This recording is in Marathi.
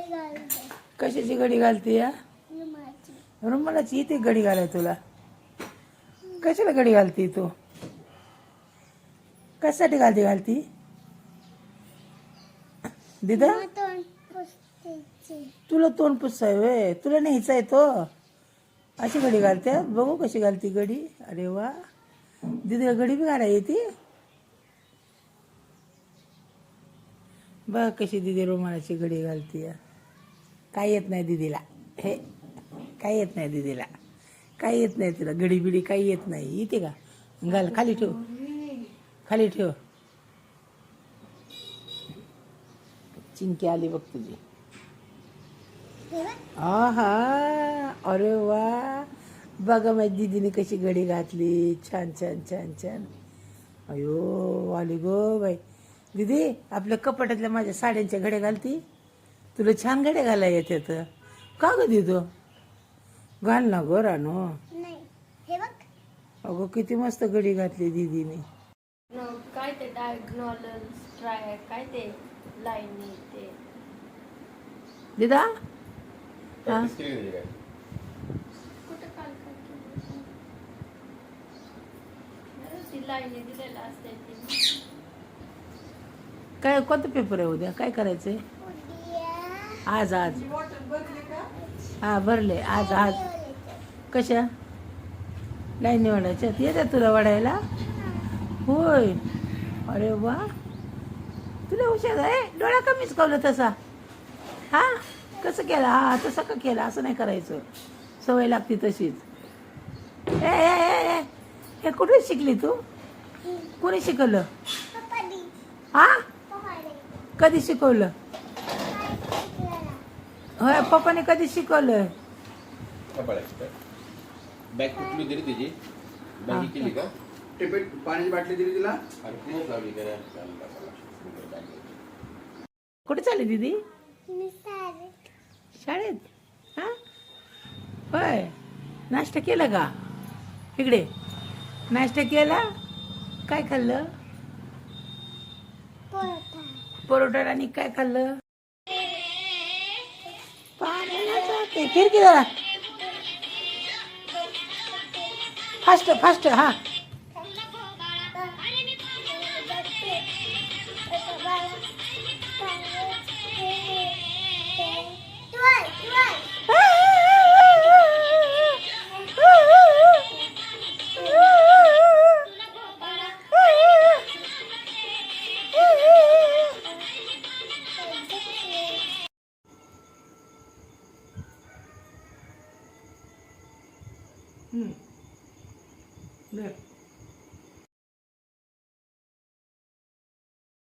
कशाची घडी घालते या रुमालाची इथे घडी घालाय तुला कशाला घडी घालते तू कशासाठी घालती दिदा तुला तोंड पुसताय वे तुला न्यायचाय तो अशी घडी घालते बघू कशी घालती घडी अरे वा दिदीला घडी बी घालाय येते बघ कशी दिदी रुमालाची घडी घालते काय येत नाही दिदीला हे काय येत नाही दिदीला काय येत नाही तुला घडी बिडी काही येत नाही येते का घाल खाली ठेव खाली ठेव चिंकी आली बघ तुझी हा अरे वा बघा माझी दीदीने कशी घडी घातली छान छान छान छान अयो आली गो बाई दीदी आपल्या कपाटातल्या माझ्या साड्यांच्या घड्या घालती तुला छान घड्या घालाय येतात का ग दिदो घाल ना गो रानो अगो किती मस्त घडी घातली दीदीने काय ते डायग्नॉलल ट्राय काय ते लाईनी ते दिदा हा कुठे काल ती लाईनी दिलेला असते ती काय कोणता पेपर आहे उद्या काय करायचंय आज आज हा भरले आज आज कशा लाईनी वाढायच्या येतात तुला वाढायला होय अरे वा तुला हुशार आहे डोळा कमीच कवलं तसा हा कसं केलं हा तसं का केलं असं नाही करायचं सवय लागते तशीच हे कुठे शिकली तू कोणी शिकवलं हा कधी शिकवलं होय पप्पाने कधी शिकवलं बॅग कुठली दिली तिची बॅग केली का टिपेट पाण्याची बाटली दिली तिला लावली कुठे चालली दीदी शाळेत हा होय नाश्ता केला का इकडे नाश्ता केला काय खाल्लं परोठा आणि काय खाल्लं पाण्याला जाते खिडकी जरा फास्ट फास्ट हा Hmm.